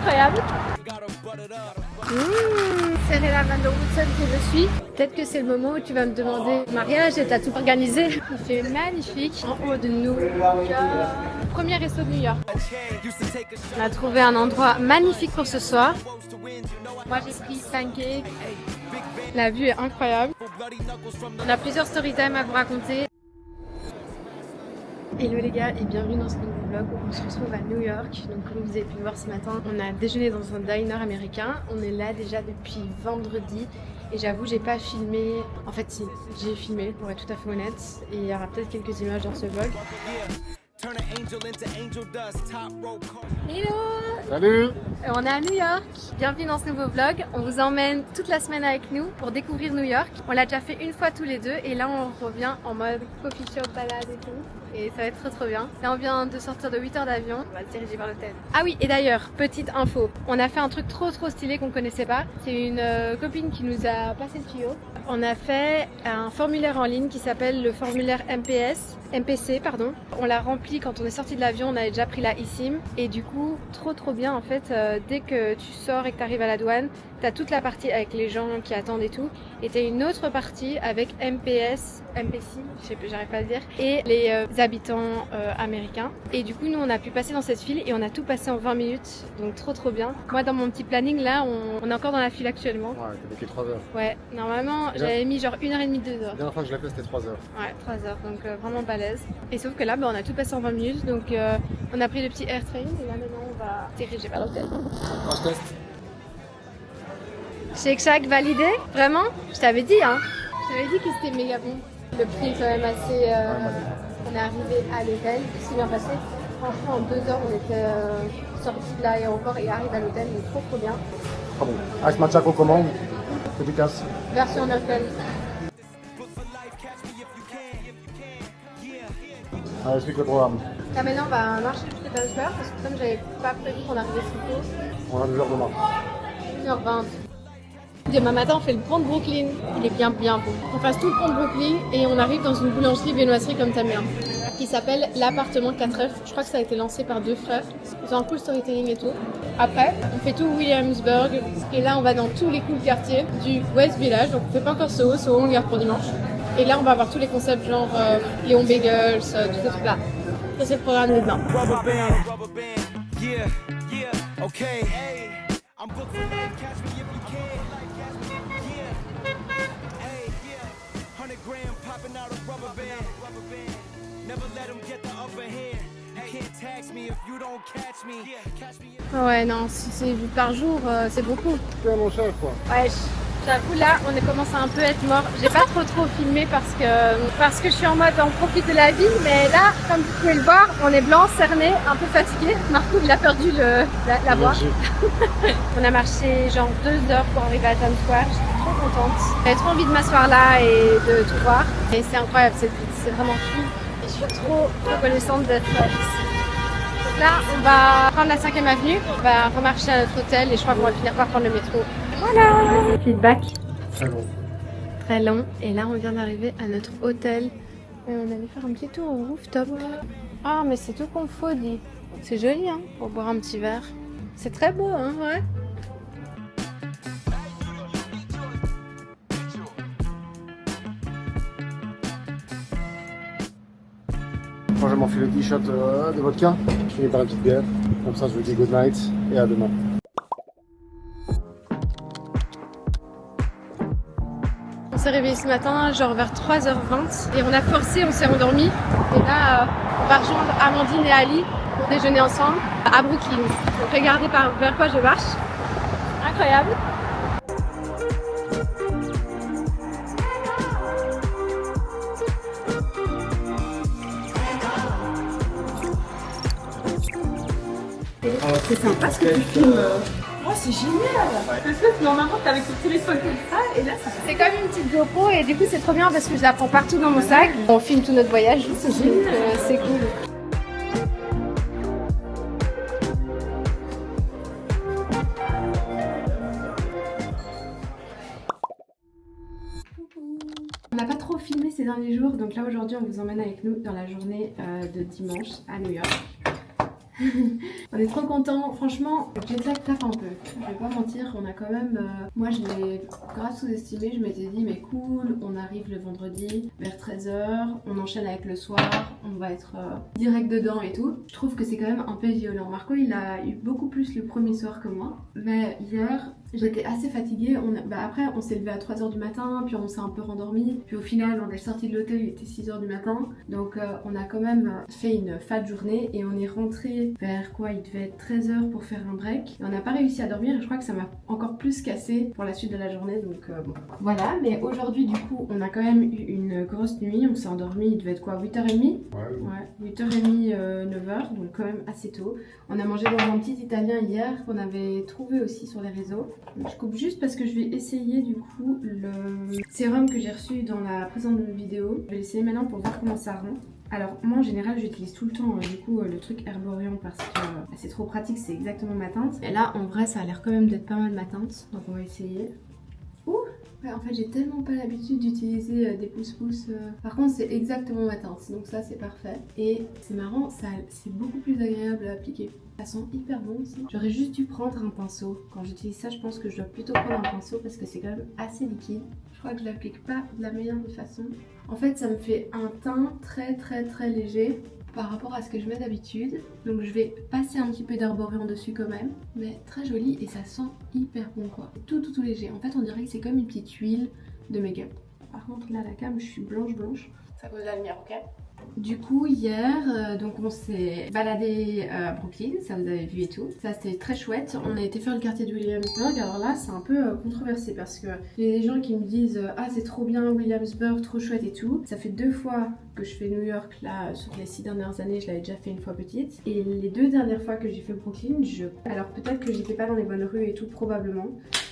Incroyable. Serrer la main de Woodson que je suis. Peut-être que c'est le moment où tu vas me demander mariage et t'as tout organisé. Il fait magnifique en haut de New York. Premier resto de New York. On a trouvé un endroit magnifique pour ce soir. Moi j'ai pris pancake. La vue est incroyable. On a plusieurs story time à vous raconter. Hello les gars et bienvenue dans ce nouveau vlog où on se retrouve à New York. Donc comme vous avez pu le voir ce matin, on a déjeuné dans un diner américain. On est là déjà depuis vendredi et j'avoue j'ai pas filmé, en fait si, j'ai filmé pour être tout à fait honnête et il y aura peut-être quelques images dans ce vlog. Hello! Salut! On est à New York, bienvenue dans ce nouveau vlog. On vous emmène toute la semaine avec nous pour découvrir New York. On l'a déjà fait une fois tous les deux et là on revient en mode coffee shop, balade et tout. Et ça va être trop bien. Là on vient de sortir de 8 heures d'avion, on va se diriger vers l'hôtel. Ah oui, et d'ailleurs, petite info, on a fait un truc trop stylé qu'on connaissait pas. C'est une copine qui nous a passé le tuyau. On a fait un formulaire en ligne qui s'appelle le formulaire MPC pardon. On l'a rempli quand on est sorti de l'avion, on avait déjà pris la eSIM et du coup trop bien en fait, dès que tu sors et que tu arrives à la douane, tu as toute la partie avec les gens qui attendent et tout et tu as une autre partie avec MPC, je sais plus, j'arrive pas à le dire, et les habitants américains. Et du coup nous on a pu passer dans cette file et on a tout passé en 20 minutes, donc trop bien. Moi dans mon petit planning là, on est encore dans la file actuellement. Ouais, t'as bloqué 3 heures. Ouais, normalement j'avais mis genre 1h30, 2 heures. La dernière fois que je l'ai fait c'était 3 heures. Ouais, 3 heures, donc vraiment balèze. Et sauf que là, on a tout passé en 20 minutes, donc on a pris le petit airtrain et là maintenant on va diriger vers l'hôtel. Ah, je teste. Shake Shack validé? Vraiment? Je t'avais dit, hein? Je t'avais dit que c'était méga bon. Le prix est quand même assez... On est arrivé à l'hôtel, c'est bien passé. Franchement, en 2 heures, on était sortis de l'aéroport et arrivé à l'hôtel, donc trop bien. Ah bon. Ice matcha commande, efficace. Version américaine. Allez, explique le programme. Là maintenant, on va marcher jusqu'à Times Square parce que comme j'avais pas prévu qu'on arrivait si tôt, On a 2 heures de marche. 1h20. Demain matin, on fait le pont de Brooklyn. Il est bien beau. On passe tout le pont de Brooklyn et on arrive dans une boulangerie-viennoiserie comme ta mère, qui s'appelle l'appartement 4F. Je crois que ça a été lancé par 2 frères. Ils ont un cool storytelling et tout. Après, on fait tout Williamsburg et là, on va dans tous les cools quartiers du West Village. Donc, on fait pas encore Soho, on le garde pour dimanche. Et là, on va avoir tous les concepts genre Léon Bagels, tous ces trucs-là. Ça, c'est le programme de demain. Ouais, non, si c'est vu par jour, c'est beaucoup. C'est mon chef quoi. Ouais, j'avoue là, on est commencé à un peu être mort. J'ai pas trop filmé parce que je suis en mode on profite de la vie, mais là, comme vous pouvez le voir, on est blanc, cerné, un peu fatigué. Marco, il a perdu la voix. On a marché genre 2 heures pour arriver à Times Square. J'étais trop contente. J'avais trop envie de m'asseoir là et de tout voir. Et c'est incroyable cette ville, c'est vraiment fou. Et je suis trop reconnaissante d'être ici. Donc là, on va prendre la 5e avenue, on va remarcher à notre hôtel et je crois qu'on va finir par prendre le métro. Voilà! Feedback. Très bon. Très long. Et là, on vient d'arriver à notre hôtel. Et on allait faire un petit tour au rooftop. Ah, mais c'est tout qu'on faut, dit. C'est joli, hein, pour boire un petit verre. C'est très beau, hein, ouais. Moi je m'enfile le t-shirt de vodka. Je finis par une petite bière. Comme ça je vous dis good night et à demain. On s'est réveillé ce matin, genre vers 3h20. Et on a forcé, on s'est endormi. Et là, on va rejoindre Amandine et Ali pour déjeuner ensemble à Brooklyn. Donc regardez vers quoi je marche. Incroyable. C'est sympa ce que tu filmes. Oh, c'est génial! Parce que normalement, t'es avec ton téléphone comme ça, et là, C'est comme une petite GoPro et du coup c'est trop bien parce que je la prends partout dans mon sac. On filme tout notre voyage, c'est génial, c'est cool. On n'a pas trop filmé ces derniers jours, donc là aujourd'hui on vous emmène avec nous dans la journée de dimanche à New York. On est trop contents, franchement, le jet lag tape un peu. Je vais pas mentir, on a quand même. Moi je l'ai grave sous-estimé, je m'étais dit, mais cool, on arrive le vendredi vers 13h, on enchaîne avec le soir, on va être direct dedans et tout. Je trouve que c'est quand même un peu violent. Marco il a eu beaucoup plus le premier soir que moi, mais hier. J'étais assez fatiguée, après on s'est levé à 3h du matin, puis on s'est un peu rendormi, puis au final on est sorti de l'hôtel, il était 6h du matin, donc on a quand même fait une fat journée et on est rentré vers quoi, il devait être 13h pour faire un break, et on n'a pas réussi à dormir et je crois que ça m'a encore plus cassé pour la suite de la journée, donc bon. Voilà, mais aujourd'hui du coup on a quand même eu une grosse nuit, on s'est endormi, il devait être quoi, 8h30 ? Ouais, 8h30, 9h, donc quand même assez tôt. On a mangé dans un petit italien hier qu'on avait trouvé aussi sur les réseaux. Je coupe juste parce que je vais essayer du coup le sérum que j'ai reçu dans la précédente vidéo. Je vais l'essayer maintenant pour voir comment ça rend. Alors moi en général j'utilise tout le temps du coup le truc Herborian parce que c'est trop pratique, c'est exactement ma teinte. Et là en vrai ça a l'air quand même d'être pas mal ma teinte, donc on va essayer. Ouh ouais, en fait j'ai tellement pas l'habitude d'utiliser des pouces-pouces. Par contre c'est exactement ma teinte, donc ça c'est parfait. Et c'est marrant, c'est beaucoup plus agréable à appliquer. Ça sent hyper bon aussi. J'aurais juste dû prendre un pinceau. Quand j'utilise ça je pense que je dois plutôt prendre un pinceau parce que c'est quand même assez liquide. Je crois que je l'applique pas de la meilleure des façons. En fait ça me fait un teint très léger par rapport à ce que je mets d'habitude. Donc je vais passer un petit peu d'Herborian dessus quand même. Mais très joli et ça sent hyper bon quoi. Tout léger. En fait on dirait que c'est comme une petite huile de make-up. Par contre là la cam je suis blanche. Ça cause de la lumière, ok? Du coup hier donc on s'est baladé à Brooklyn, ça vous avez vu et tout, ça c'était très chouette. On a été faire le quartier de Williamsburg, alors là c'est un peu controversé parce que il y a des gens qui me disent ah c'est trop bien Williamsburg, trop chouette et tout. Ça fait 2 fois que je fais New York là sur les 6 dernières années, je l'avais déjà fait une fois petite. Et les 2 dernières fois que j'ai fait Brooklyn, alors peut-être que j'étais pas dans les bonnes rues et tout probablement.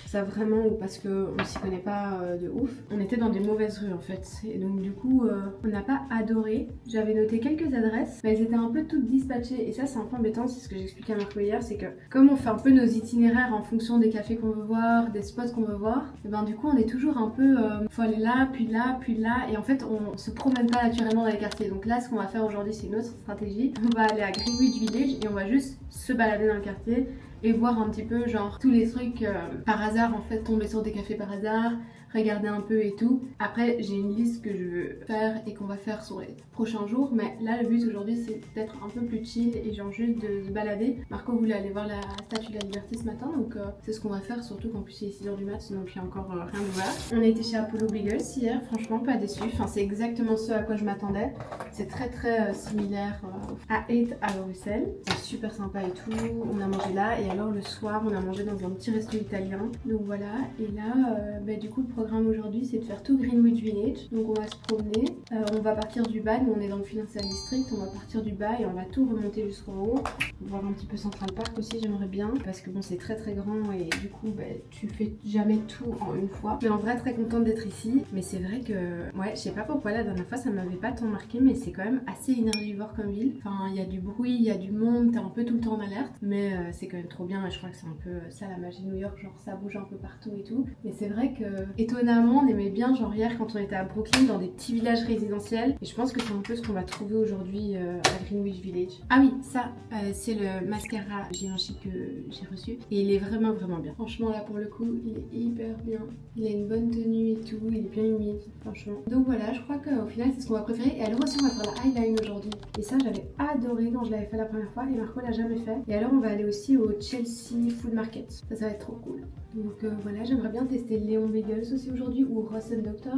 Ça vraiment, ou parce qu'on s'y connaît pas de ouf. On était dans des mauvaises rues en fait. Et donc du coup, on n'a pas adoré. J'avais noté quelques adresses, mais elles étaient un peu toutes dispatchées. Et ça c'est un peu embêtant, c'est ce que j'expliquais à Marco hier, c'est que comme on fait un peu nos itinéraires en fonction des cafés qu'on veut voir, des spots qu'on veut voir, et ben du coup on est toujours un peu, faut aller là, puis là, puis là. Et en fait on se promène pas naturellement dans les quartiers. Donc là ce qu'on va faire aujourd'hui c'est une autre stratégie. On va aller à Greenwich Village et on va juste se balader dans le quartier et voir un petit peu genre tous les trucs par hasard en fait, tomber sur des cafés par hasard, regarder un peu et tout. Après j'ai une liste que je veux faire et qu'on va faire sur les prochains jours, mais là le but aujourd'hui c'est d'être un peu plus chill et genre juste de se balader. Marco voulait aller voir la Statue de la Liberté ce matin, donc c'est ce qu'on va faire, surtout qu'en plus il est 6h du mat, donc il y a encore rien ouvert. On a été chez Apollo Bagels hier, franchement pas déçu, enfin c'est exactement ce à quoi je m'attendais. C'est très similaire à 8 à Bruxelles, c'est super sympa et tout. On a mangé là et alors le soir on a mangé dans un petit resto italien, donc voilà. Et là du coup le programme aujourd'hui c'est de faire tout Greenwich Village, donc on va se promener, on va partir du bas, nous on est dans le Financial District, on va partir du bas et on va tout remonter jusqu'en haut, voir un petit peu Central Park aussi j'aimerais bien, parce que bon c'est très grand et du coup tu fais jamais tout en une fois, mais en vrai très contente d'être ici. Mais c'est vrai que ouais, je sais pas pourquoi la dernière fois ça m'avait pas tant marqué, mais c'est quand même assez énergivore comme ville, enfin il y a du bruit, il y a du monde, t'es un peu tout le temps en alerte, mais c'est quand même trop bien et je crois que c'est un peu ça la magie de New York, genre ça bouge un peu partout et tout. Mais c'est vrai que étonnamment on aimait bien genre hier quand on était à Brooklyn dans des petits villages résidentiels, et je pense que c'est un peu ce qu'on va trouver aujourd'hui à Greenwich Village. Ah oui, ça c'est le mascara Givenchy que j'ai reçu et il est vraiment bien. Franchement là pour le coup il est hyper bien, il a une bonne tenue et tout, il est bien humide franchement. Donc voilà, je crois qu'au final c'est ce qu'on va préférer. Et alors aussi on va faire la eyeline aujourd'hui, et ça j'avais adoré quand je l'avais fait la première fois et Marco l'a jamais fait. Et alors on va aller aussi au Chelsea Food Market, ça va être trop cool. Donc voilà, j'aimerais bien tester Léon Bagels aussi aujourd'hui ou Ross & Doctor.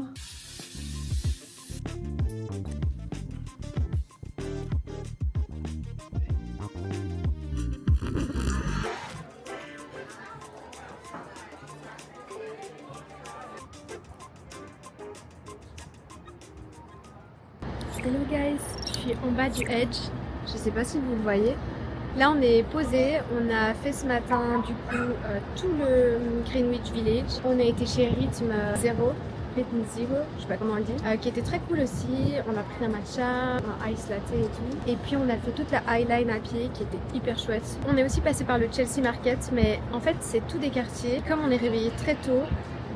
Hello guys, je suis en bas du Edge, je sais pas si vous le voyez. Là on est posé, on a fait ce matin du coup tout le Greenwich Village. On a été chez Rhythm Zero, je sais pas comment on le dit, qui était très cool aussi. On a pris un matcha, un ice latte et tout. Et puis on a fait toute la highline à pied qui était hyper chouette. On est aussi passé par le Chelsea Market, mais en fait c'est tout des quartiers. Comme on est réveillé très tôt,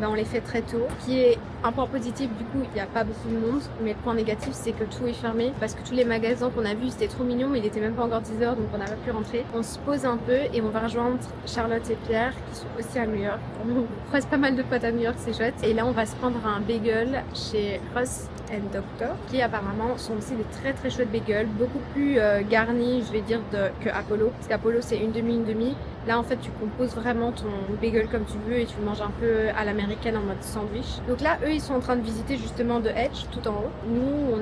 on les fait très tôt. Ce qui est un point positif, du coup, il n'y a pas beaucoup de monde. Mais le point négatif, c'est que tout est fermé parce que tous les magasins qu'on a vus, c'était trop mignon, mais il était même pas encore 10 h, donc on n'a pas pu rentrer. On se pose un peu et on va rejoindre Charlotte et Pierre qui sont aussi à New York. On croise pas mal de potes à New York, c'est chouette. Et là, on va se prendre un bagel chez Ross & Doctor, qui apparemment sont aussi des très très chouettes bagels, beaucoup plus garnis, je vais dire, que Apollo. Parce qu'Apollo, c'est une demi. Là, en fait, tu composes vraiment ton bagel comme tu veux et tu le manges un peu à l'américaine en mode sandwich. Donc là, eux, ils sont en train de visiter justement The Edge tout en haut. Nous,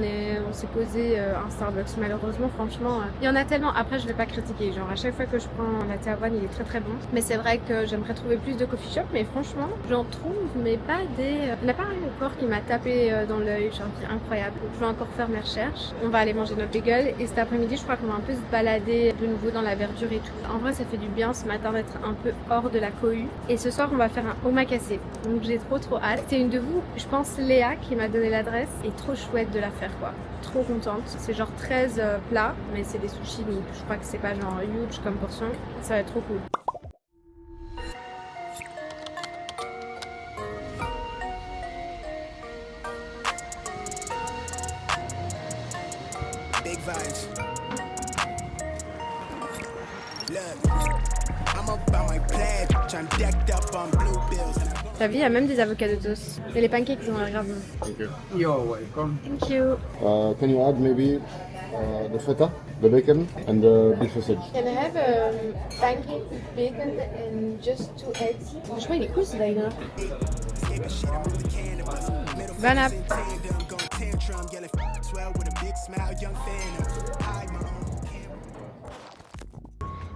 on s'est posé un Starbucks. Malheureusement, franchement, il y en a tellement. Après, je vais pas critiquer. Genre, à chaque fois que je prends la One, il est très très bon. Mais c'est vrai que j'aimerais trouver plus de coffee shop. Mais franchement, j'en trouve, mais pas des... Il n'y a pas un encore qui m'a tapé dans l'œil. Genre, qui est incroyable. Donc, je vais encore faire mes recherches. On va aller manger notre bagel. Et cet après-midi, je crois qu'on va un peu se balader de nouveau dans la verdure et tout. En vrai, ça fait du bien ce matin d'être un peu hors de la cohue. Et ce soir, on va faire un omakase. Donc, j'ai trop hâte. C'est une de vous, je pense Léa, qui m'a donné l'adresse. Et trop chouette de la faire, quoi. Trop contente. C'est genre 13 plats, mais c'est des sushis, donc je crois que c'est pas genre huge comme portion. Ça va être trop cool. Big vibes. Look, I'm about my pledge. I'm decked up on blue bills. T'as vu, il y a même des avocados toast. Et les pancakes, ils ont l'air grave bons. Thank you. You're welcome. Thank you. Can you add maybe the feta, the bacon and the beef sausage? Can I have pancake with bacon and just 2 eggs? Franchement, il est cool ce diner. Bon app.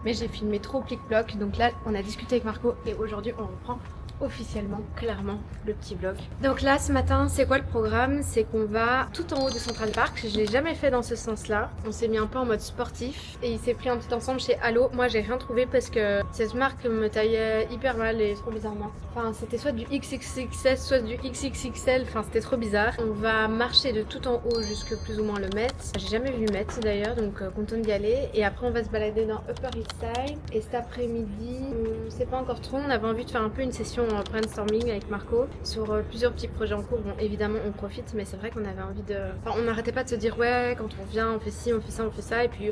Mais j'ai filmé trop plic-ploc, donc là on a discuté avec Marco et aujourd'hui on reprend officiellement, clairement, le petit vlog. Donc là ce matin, c'est quoi le programme? C'est qu'on va tout en haut de Central Park. Je l'ai jamais fait dans ce sens-là. On s'est mis un peu en mode sportif et il s'est pris un petit ensemble chez Allo. Moi j'ai rien trouvé parce que cette marque me taillait hyper mal et trop bizarrement. Enfin c'était soit du XXXS, soit du XXXL. Enfin c'était trop bizarre. On va marcher de tout en haut jusque plus ou moins le Met. J'ai jamais vu Met d'ailleurs, donc contente d'y aller. Et après on va se balader dans Upper East Side. Et cet après-midi, on sait pas encore trop. On avait envie de faire un peu une session brainstorming avec Marco sur plusieurs petits projets en cours. Bon évidemment on profite, mais c'est vrai qu'on avait envie de... Enfin on n'arrêtait pas de se dire ouais quand on vient on fait ci, on fait ça, on fait ça. Et puis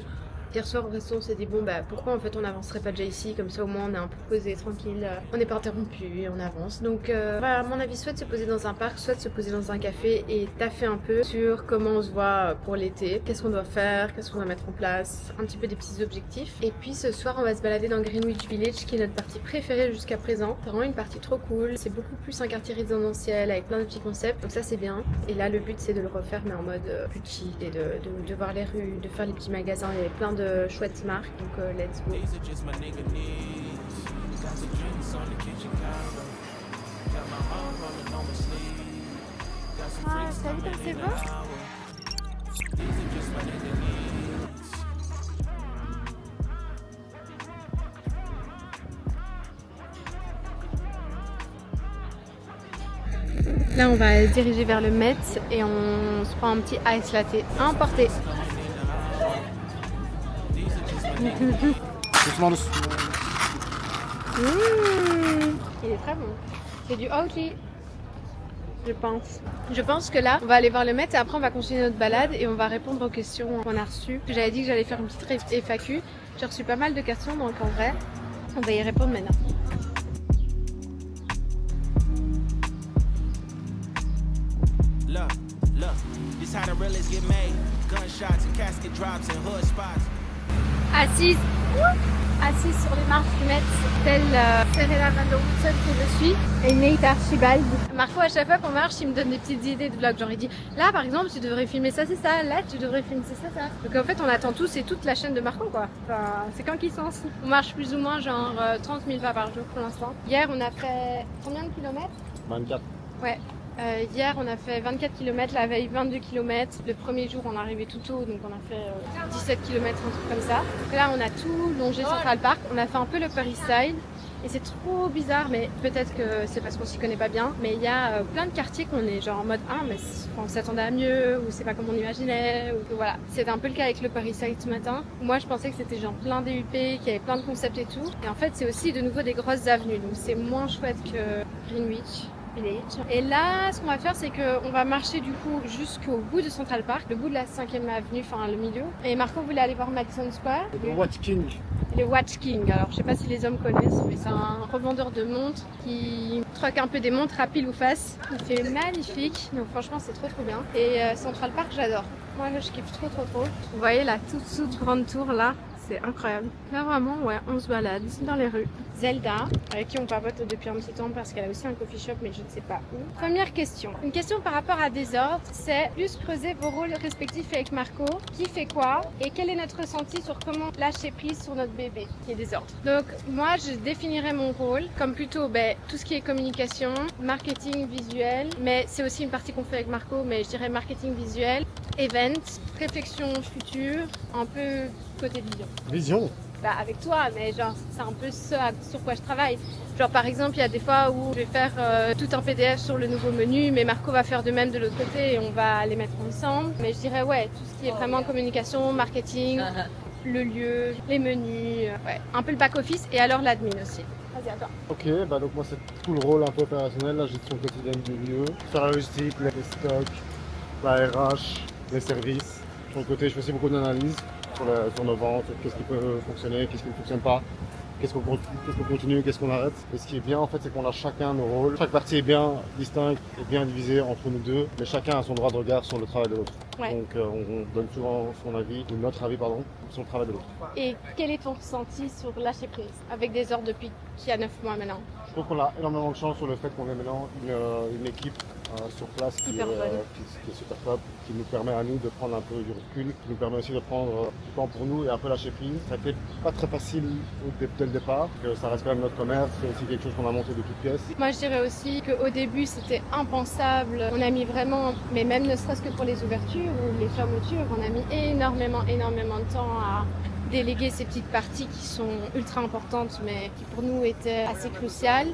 hier soir au resto on s'est dit bon bah pourquoi en fait on n'avancerait pas déjà ici, comme ça au moins on est un peu posé, tranquille, on n'est pas interrompu et on avance. Donc voilà, à mon avis soit de se poser dans un parc, soit de se poser dans un café et taffer un peu sur comment on se voit pour l'été, qu'est-ce qu'on doit faire, qu'est-ce qu'on doit mettre en place, un petit peu des petits objectifs. Et puis ce soir on va se balader dans Greenwich Village qui est notre partie préférée jusqu'à présent. C'est vraiment une partie trop cool, c'est beaucoup plus un quartier résidentiel avec plein de petits concepts, donc ça c'est bien. Et là le but c'est de le refaire mais en mode plus chill et de voir les rues, de faire les petits magasins, il y avait plein de chouettes marques, donc let's go. Ah, t'as vu comme c'est beau? Là on va se diriger vers le Met et on se prend un petit ice latte à emporter. Il est très bon. C'est du Oatly, je pense. Je pense que là, on va aller voir le Met et après on va continuer notre balade et on va répondre aux questions qu'on a reçues. J'avais dit que j'allais faire une petite FAQ. J'ai reçu pas mal de questions, donc en vrai, on va y répondre maintenant. Assise sur les marches du Met, telle Serena Van der Woodsen que je suis, et Nate Archibald. Marco, à chaque fois qu'on marche, il me donne des petites idées de vlog. Genre, il dit là par exemple, tu devrais filmer ça, c'est ça, là tu devrais filmer ça, ça. Donc en fait, on attend tous et toute la chaîne de Marco, quoi. Enfin, c'est quand qu'il sens. On marche plus ou moins genre 30 000 pas par jour pour l'instant. Hier, on a fait combien de kilomètres? 24. Ouais. Hier on a fait 24 km, la veille 22 km. Le premier jour on est arrivé tout tôt, donc on a fait 17 km, un truc comme ça. Donc là on a tout longé Central Park, on a fait un peu le Upper East Side. Et c'est trop bizarre, mais peut-être que c'est parce qu'on s'y connaît pas bien. Mais il y a plein de quartiers qu'on est genre en mode ah mais on s'attendait à mieux, ou c'est pas comme on imaginait, ou voilà. C'était un peu le cas avec le Upper East Side ce matin. Moi je pensais que c'était genre plein DUP, qu'il y avait plein de concepts et tout. Et en fait c'est aussi de nouveau des grosses avenues, donc c'est moins chouette que Greenwich. Village. Et là, ce qu'on va faire, c'est qu'on va marcher du coup jusqu'au bout de Central Park, le bout de la 5e avenue, enfin le milieu. Et Marco voulait aller voir Madison Square. Le Watch King. Le Watch King. Alors, je sais pas si les hommes connaissent, mais c'est un revendeur de montres qui troque un peu des montres à pile ou face. Il fait magnifique. Donc, franchement, c'est trop bien. Et Central Park, j'adore. Moi, je kiffe trop. Vous voyez la toute grande tour là? C'est incroyable. Là, vraiment, ouais, on se balade dans les rues. Zelda, avec qui on papote depuis un petit temps parce qu'elle a aussi un coffee shop, mais je ne sais pas où. Première question. Une question par rapport à Désordre, c'est plus creuser vos rôles respectifs avec Marco. Qui fait quoi? Et quel est notre ressenti sur comment lâcher prise sur notre bébé, qui est Désordre? Donc, moi, je définirais mon rôle comme plutôt tout ce qui est communication, marketing visuel, mais c'est aussi une partie qu'on fait avec Marco, mais je dirais marketing visuel, event, réflexion future, un peu côté vision. Vision. Avec toi, mais genre c'est un peu ce sur quoi je travaille. Genre par exemple, il y a des fois où je vais faire tout un PDF sur le nouveau menu, mais Marco va faire de même de l'autre côté et on va les mettre ensemble. Mais je dirais ouais, tout ce qui est vraiment communication, marketing, le lieu, les menus, ouais, un peu le back-office et alors l'admin aussi. Vas-y, à toi. Ok, donc moi c'est tout le rôle un peu opérationnel, la gestion quotidienne du lieu, faire la logistique, les stocks, la RH, les services. Sur le côté, je fais aussi beaucoup d'analyse sur nos ventes, qu'est-ce qui peut fonctionner, qu'est-ce qui ne fonctionne pas, qu'est-ce qu'on continue, qu'est-ce qu'on arrête. Et ce qui est bien en fait, c'est qu'on a chacun nos rôles. Chaque partie est bien distincte et bien divisée entre nous deux, mais chacun a son droit de regard sur le travail de l'autre. Ouais. Donc on donne souvent son avis, ou notre avis pardon, sur le travail de l'autre. Et quel est ton ressenti sur lâcher prise avec Désordre depuis qu'il y a 9 mois maintenant? Je trouve qu'on a énormément de chance sur le fait qu'on ait maintenant une équipe sur place qui est super top, qui nous permet à nous de prendre un peu du recul, qui nous permet aussi de prendre du temps pour nous et un peu lâcher prise. Ça a été pas très facile dès le départ, que ça reste quand même notre commerce, c'est aussi quelque chose qu'on a monté de toutes pièces. Moi je dirais aussi qu'au début c'était impensable, on a mis vraiment, mais même ne serait-ce que pour les ouvertures ou les fermetures, on a mis énormément de temps à déléguer ces petites parties qui sont ultra importantes mais qui pour nous étaient assez cruciales,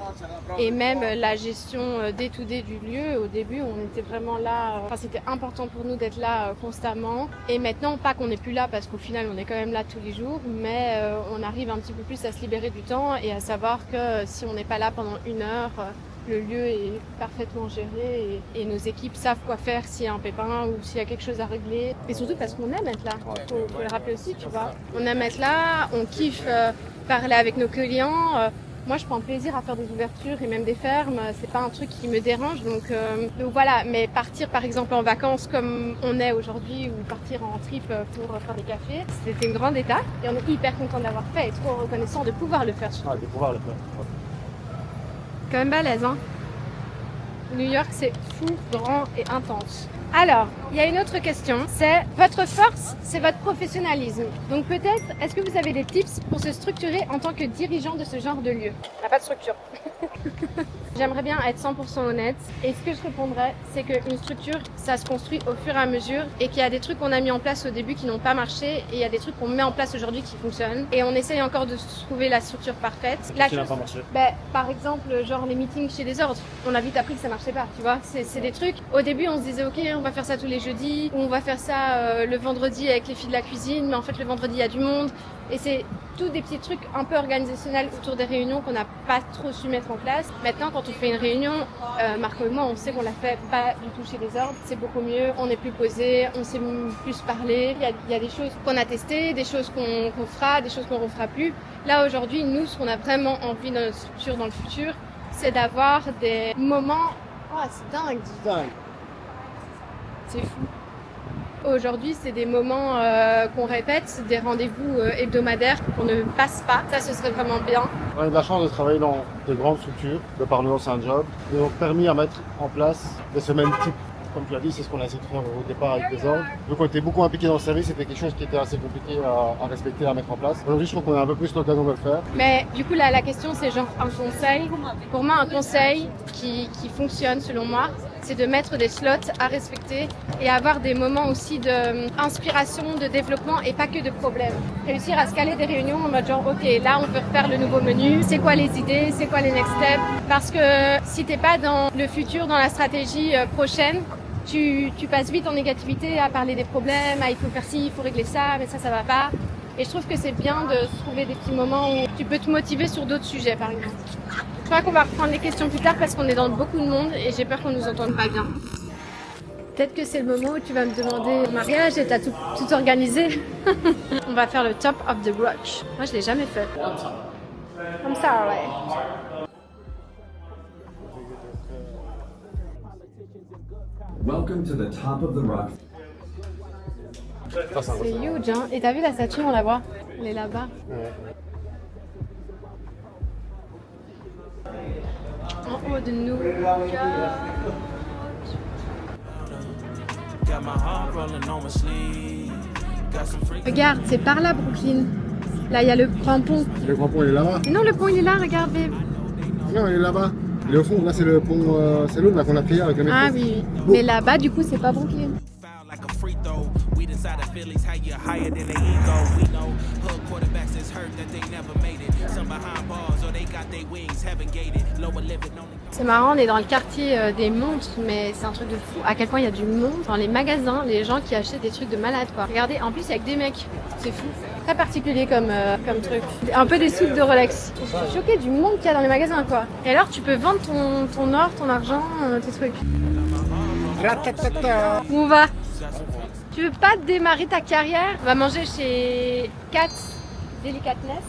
et même la gestion day-to-day du lieu. Au début on était vraiment là, c'était important pour nous d'être là constamment, et maintenant pas qu'on n'est plus là parce qu'au final on est quand même là tous les jours, mais on arrive un petit peu plus à se libérer du temps et à savoir que si on n'est pas là pendant 1 heure, le lieu est parfaitement géré et nos équipes savent quoi faire s'il y a un pépin ou s'il y a quelque chose à régler. Et surtout parce qu'on aime être là, faut le rappeler aussi, tu vois. On aime être là, on kiffe parler avec nos clients. Moi, je prends plaisir à faire des ouvertures et même des fermes. C'est pas un truc qui me dérange, donc voilà. Mais partir par exemple en vacances comme on est aujourd'hui, ou partir en trip pour faire des cafés, c'était une grande étape et on est hyper content d'avoir fait et trop reconnaissant de pouvoir le faire. Ah, de pouvoir le faire. Ouais. Quand même balèze, hein. New York, c'est fou, grand et intense. Alors, il y a une autre question, c'est votre force, c'est votre professionnalisme. Donc peut-être, est-ce que vous avez des tips pour se structurer en tant que dirigeant de ce genre de lieu? On n'a pas de structure. J'aimerais bien être 100% honnête, et ce que je répondrais, c'est qu'une structure, ça se construit au fur et à mesure, et qu'il y a des trucs qu'on a mis en place au début qui n'ont pas marché, et il y a des trucs qu'on met en place aujourd'hui qui fonctionnent, et on essaye encore de trouver la structure parfaite. Qui n'a pas marché? Par exemple, genre les meetings chez Désordre, on a vite appris que ça marchait pas, tu vois. C'est des trucs, au début on se disait ok, on va faire ça tous les jeudis, ou on va faire ça le vendredi avec les filles de la cuisine, mais en fait le vendredi il y a du monde, et c'est tous des petits trucs un peu organisationnels autour des réunions qu'on n'a pas trop su mettre en place. Maintenant, quand on fait une réunion, Marco et moi, on sait qu'on la fait pas du tout chez Désordre. C'est beaucoup mieux, on est plus posé, on sait plus parler. Il y a des choses qu'on a testées, des choses qu'on fera, des choses qu'on refera plus. Là, aujourd'hui, nous, ce qu'on a vraiment envie dans notre structure, dans le futur, c'est d'avoir des moments... Oh, c'est dingue! Dingue. C'est fou. Aujourd'hui, c'est des moments qu'on répète, des rendez-vous hebdomadaires qu'on ne passe pas. Ça, ce serait vraiment bien. On a eu de la chance de travailler dans de grandes structures, de par nos anciens jobs, qui nous ont permis à mettre en place des semaines type. Comme tu l'as dit, c'est ce qu'on a essayé de faire au départ avec Désordre. Donc on était beaucoup impliqués dans le service, c'était quelque chose qui était assez compliqué à respecter, à mettre en place. Aujourd'hui, je trouve qu'on a un peu plus l'occasion de le faire. Mais du coup, là, la question, c'est genre un conseil. Pour moi, un conseil qui fonctionne, selon moi, c'est de mettre des slots à respecter et avoir des moments aussi d'inspiration, de développement et pas que de problèmes. Réussir à se caler des réunions en mode genre, ok, là on veut refaire le nouveau menu, c'est quoi les idées, c'est quoi les next steps. Parce que si t'es pas dans le futur, dans la stratégie prochaine, tu passes vite en négativité à parler des problèmes, il faut faire ci, il faut régler ça, mais ça va pas. Et je trouve que c'est bien de trouver des petits moments où tu peux te motiver sur d'autres sujets, par exemple. crois qu'on va reprendre les questions plus tard parce qu'on est dans beaucoup de monde et j'ai peur qu'on nous entende pas bien. Peut-être que c'est le moment où tu vas me demander le mariage et t'as tout organisé. On va faire le top of the rock. Moi je l'ai jamais fait. Comme ça, ouais. Welcome to the top of the rock. C'est huge, hein. Et t'as vu la statue, on la voit. Elle est là-bas. Ouais. En haut de nous. Regarde, c'est par là, Brooklyn. Là, il y a le grand pont. Le grand pont, il est là-bas. Mais non, le pont, il est là, regarde, babe. Non, il est là-bas. Il est au fond. Là, c'est le pont, c'est l'autre là qu'on a pris hier avec le métro. Ah oui, oui. Mais là-bas, du coup, c'est pas Brooklyn. Like a free throw, we inside the Phillies, how you higher than the ego. We know hood quarterbacks is hurt that they never made it. Some behind bars or they got their wings, haven't gated. Lower living only. C'est marrant, on est dans le quartier des montres, mais c'est un truc de fou. À quel point il y a du monde dans les magasins, les gens qui achètent des trucs de malade, quoi. Regardez, en plus, il y a que des mecs. C'est fou. Très particulier comme truc. Un peu des soupes de Rolex. Je suis choquée du monde qu'il y a dans les magasins, quoi. Et alors, tu peux vendre ton or, ton argent, tes trucs. Où on va? Tu veux pas démarrer ta carrière? On va manger chez Kat Delicatessen,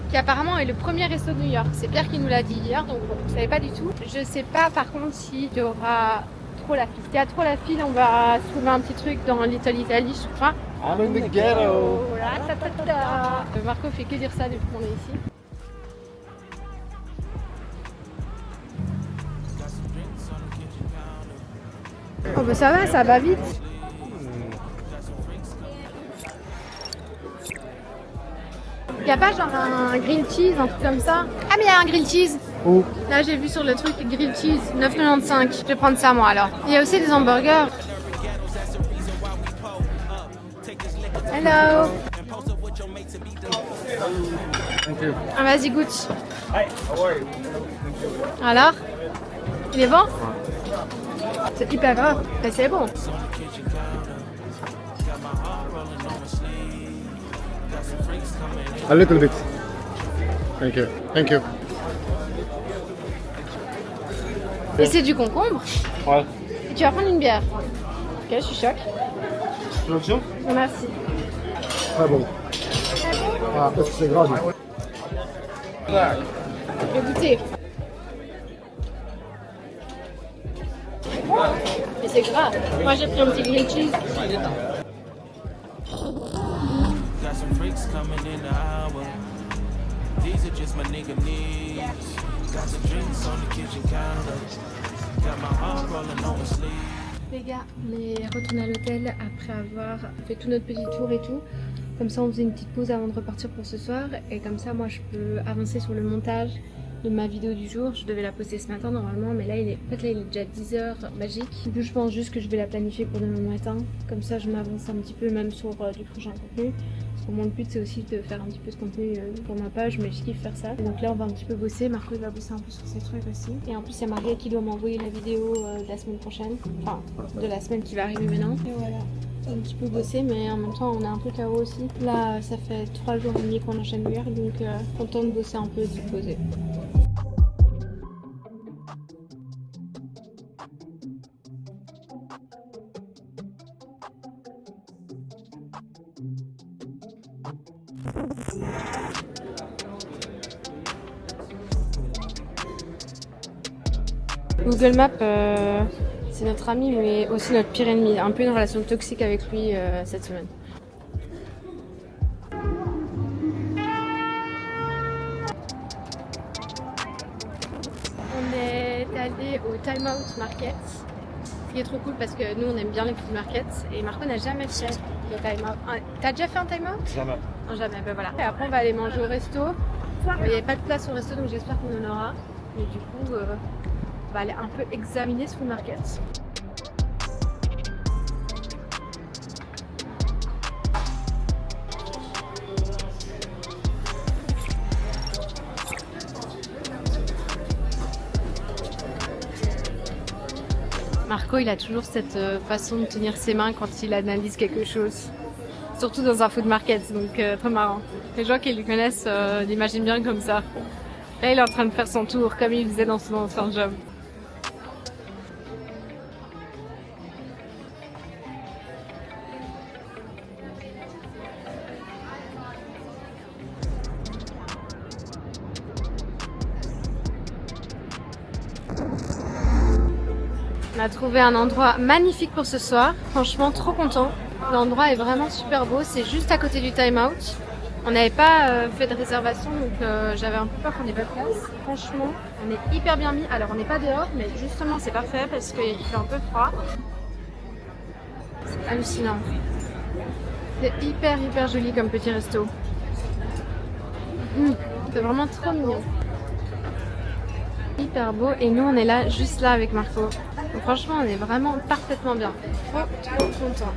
qui apparemment est le premier resto de New York. C'est Pierre qui nous l'a dit hier, donc on ne savait pas du tout. Je sais pas par contre s'il y aura trop la file. S'il y a trop la file, on va se trouver un petit truc dans Little Italy, je crois. I'm in the ghetto. Marco fait que dire ça depuis qu'on est ici. Oh bah ça va vite. Y a pas genre un grilled cheese, un truc comme ça? Ah mais y a un grilled cheese. Oh. Là j'ai vu sur le truc grilled cheese, 9,95. Je vais prendre ça moi alors. Il y a aussi des hamburgers. Hello. Ah vas-y goûte. Alors? Il est bon? C'est hyper gras, mais c'est bon. A little bit. Thank you. Thank you. Et c'est du concombre. Ouais. Et tu vas prendre une bière. Ok, je suis choc. L'option? Merci. Très bon. Ah, parce que c'est gras. Je vais goûter. Mais c'est gras. Moi j'ai pris un petit grilled cheese. Got some freaks coming in the hour. These are just my nigga needs. Got some drinks on the kitchen counter. Got my heart rolling on my sleeve. Les gars, on est retourné à l'hôtel après avoir fait tout notre petit tour et tout. Comme ça on faisait une petite pause avant de repartir pour ce soir. Et comme ça moi je peux avancer sur le montage de ma vidéo du jour. Je devais la poster ce matin normalement, mais là il est déjà 10h magique. Du coup je pense juste que je vais la planifier pour demain matin. Comme ça je m'avance un petit peu même sur du prochain contenu. Parce que moi le but c'est aussi de faire un petit peu de contenu pour ma page, mais je kiffe faire ça. Et donc là on va un petit peu bosser. Marco il va bosser un peu sur ses trucs aussi. Et en plus il y a Maria qui doit m'envoyer la vidéo de la semaine prochaine. Enfin de la semaine qui va arriver maintenant. Et voilà. Un petit peu bosser, mais en même temps on est un peu KO aussi. Là ça fait 3 jours et demi qu'on enchaîne New York, donc content de bosser un peu et de se poser. Google Maps, c'est notre ami, mais aussi notre pire ennemi. Un peu une relation toxique avec lui cette semaine. On est allé au Time Out Market, ce qui est trop cool parce que nous on aime bien les food markets et Marco n'a jamais fait le Time Out. T'as déjà fait un Time Out? Jamais. Non, jamais, ben voilà. Et après on va aller manger au resto. Il n'y avait pas de place au resto donc j'espère qu'on en aura. Mais du coup, on va aller un peu examiner ce food market. Marco, il a toujours cette façon de tenir ses mains quand il analyse quelque chose. Surtout dans un food market, donc très marrant. Les gens qui le connaissent l'imaginent bien comme ça. Là, il est en train de faire son tour comme il faisait dans son ancien job. On a trouvé un endroit magnifique pour ce soir. Franchement, trop content. L'endroit est vraiment super beau. C'est juste à côté du Time Out. On n'avait pas fait de réservation, donc j'avais un peu peur qu'on n'ait pas de place. Franchement, on est hyper bien mis. Alors, on n'est pas dehors, mais justement, c'est parfait parce qu'il fait un peu froid. C'est hallucinant. C'est hyper joli comme petit resto. C'est vraiment trop mignon. Hyper beau. Et nous, on est là, juste là avec Marco. Donc, franchement, on est vraiment parfaitement bien. Trop content.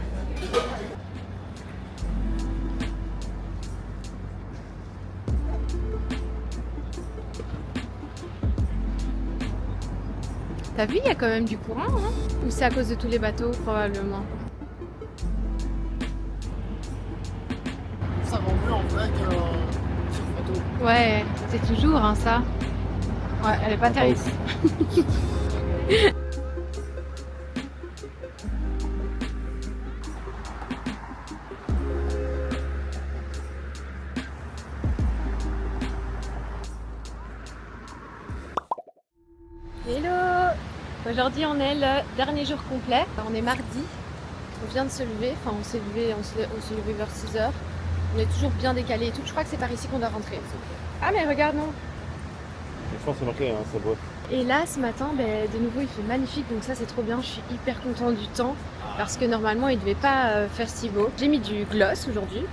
T'as vu, il y a quand même du courant, hein? Ou c'est à cause de tous les bateaux, probablement. Ça rend mieux en vrai que sur photo. Ouais, c'est toujours hein, ça. Ouais, elle est pas terrible. Hello! Aujourd'hui on est le dernier jour complet. On est mardi. On vient de se lever. Enfin on s'est levé vers 6h. On est toujours bien décalé et tout. Je crois que c'est par ici qu'on doit rentrer. Ah mais regarde non. Je pense que c'est marqué, hein, c'est beau. Et là ce matin, de nouveau il fait magnifique. Donc ça c'est trop bien. Je suis hyper contente du temps. Parce que normalement il devait pas faire si beau. J'ai mis du gloss aujourd'hui.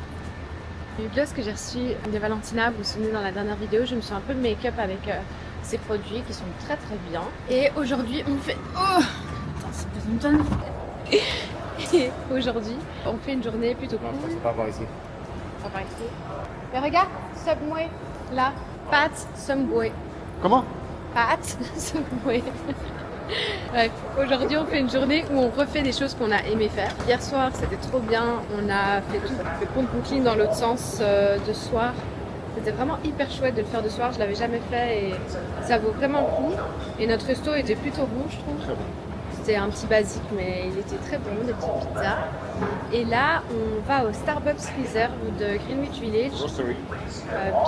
Du gloss que j'ai reçu de Valentina. Vous vous souvenez dans la dernière vidéo. Je me suis un peu make-up avec ces produits qui sont très bien. Et aujourd'hui on fait... Oh attends, c'est pas une tonne. Et aujourd'hui on fait une journée plutôt cool. Non, je pense pas voir ici. On va par ici. Mais regarde, Subway, là, Pat Subway. Comment? Pat Subway. Bref, aujourd'hui on fait une journée où on refait des choses qu'on a aimé faire. Hier soir c'était trop bien, on a fait tout le pont de Brooklyn dans l'autre sens de soir. C'était vraiment hyper chouette de le faire de soir, je l'avais jamais fait et ça vaut vraiment le coup. Et notre resto était plutôt bon je trouve. Très bon. C'était un petit basique mais il était très bon, des petites pizzas. Et là on va au Starbucks Reserve de Greenwich Village.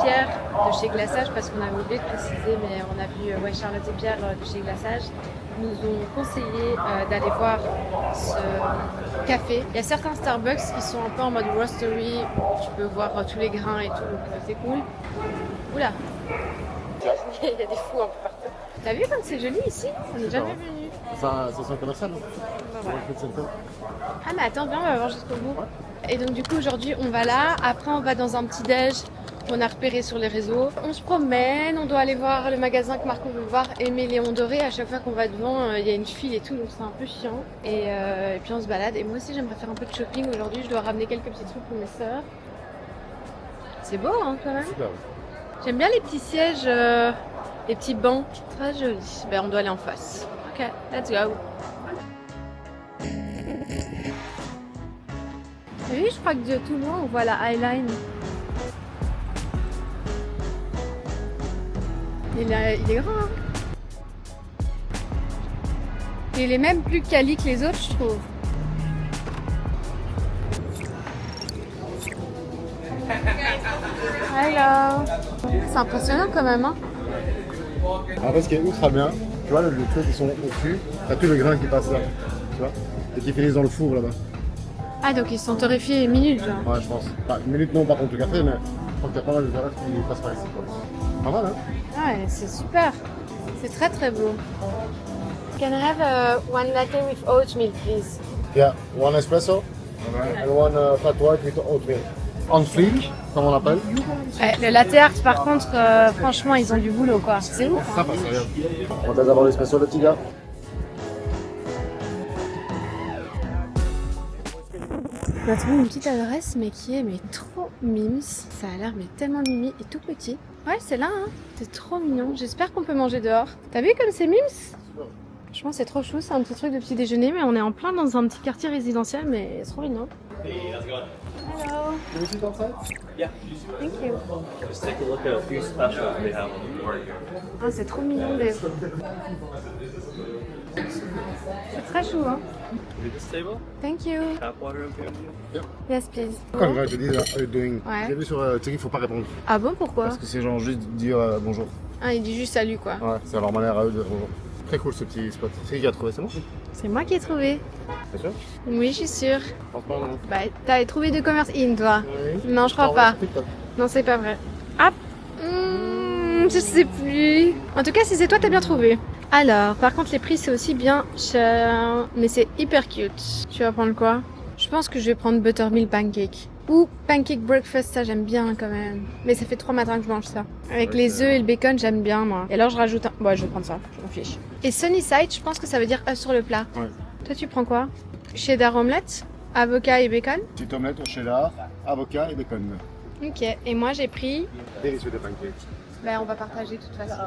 Pierre de chez Glaçage, parce qu'on avait oublié de préciser, mais on a vu Charlotte et Pierre de chez Glaçage nous ont conseillé d'aller voir ce café. Il y a certains Starbucks qui sont un peu en mode roastery, où tu peux voir tous les grains et tout, donc c'est cool. Oula, il y a des fous un peu partout. T'as vu comme c'est joli ici? On n'est jamais venu. Ça, c'est un commercial, non? Ouais. Ah mais attends, viens, on va voir jusqu'au bout. Et donc du coup aujourd'hui on va là, après on va dans un petit déj qu'on a repéré sur les réseaux. On se promène, on doit aller voir le magasin que Marco veut voir, Aimé Léon Doré. À chaque fois qu'on va devant, il y a une file et tout, donc c'est un peu chiant. Et puis on se balade. Et moi aussi j'aimerais faire un peu de shopping aujourd'hui, je dois ramener quelques petits trucs pour mes sœurs. C'est beau hein quand même. Super. J'aime bien les petits sièges, les petits bancs, très jolis. Ben on doit aller en face. Ok, let's go. Oui, je crois que de tout loin, on voit la Highline. Il est grand, hein. Il est même plus quali que les autres, je trouve. Hello. C'est impressionnant quand même, hein. En fait, ce qui est ultra bien, tu vois, le truc qui sont au-dessus, t'as tous les grains qui passent là, tu vois, et qui finissent dans le four là-bas. Ah, donc ils sont torréfiés une minute, genre. Ouais, je pense. Pas une minute, non, par contre, le café, mais je crois qu'il y a pas mal de terrains qui passent par ici, quoi. Pas mal, hein? Ouais, c'est super. C'est très beau. Can I have one latte with oat milk, please? Yeah, one espresso and one flat white with oatmeal. On fleek, comme on l'appelle. Ouais, le latte art, par contre, franchement, ils ont du boulot, quoi. C'est ouf. Ça passe, regarde. On va d'abord l'espresso, le petit gars. On a trouvé une petite adresse, mais qui est trop mimes. Ça a l'air tellement mimi et tout petit. Ouais, c'est là, hein. C'est trop mignon. J'espère qu'on peut manger dehors. T'as vu comme c'est mimes? Franchement, c'est trop chou. C'est un petit truc de petit déjeuner, mais on est en plein dans un petit quartier résidentiel, mais c'est trop mignon. Hello. Can we sit outside? Yeah. Thank you. Let's take a look at a few specials we have on the board here. Ah, c'est trop mignon d'être. C'est très chou, hein. Read this table. Thank you. Tap water okay with you? Yes, please. Quand je te dis how you doing, Ouais. j'ai vu sur TikTok, il faut pas répondre. Ah bon, pourquoi? Parce que c'est genre juste dire bonjour. Ah, il dit juste salut, quoi. Ouais, c'est leur manière à eux de dire bonjour. Très cool ce petit spot. C'est qui a trouvé, c'est moi? C'est moi qui ai trouvé. C'est sûr? Oui, je suis sûre. Franchement, non. Bah, t'avais trouvé de commerce in, toi? Oui. Non, je crois Envoie pas. sur TikTok. Non, c'est pas vrai. Ah, je sais plus. En tout cas, si c'est toi, t'as bien trouvé. Alors, par contre, les prix, c'est aussi bien cher. Mais c'est hyper cute. Tu vas prendre quoi? Je pense que je vais prendre Buttermilk Pancake. Ou Pancake Breakfast, ça j'aime bien quand même. Mais ça fait 3 matins que je mange ça. Avec les œufs et le bacon, j'aime bien moi. Et alors je rajoute un... Bon, je vais prendre ça, je m'en fiche. Et Sunny Side, je pense que ça veut dire œuf sur le plat. Ouais. Toi, tu prends quoi? Cheddar omelette, avocat et bacon. Petite omelette au cheddar, avocat et bacon. Ok, et moi j'ai pris... Délicieux des pancakes. Ben, on va partager de toute façon.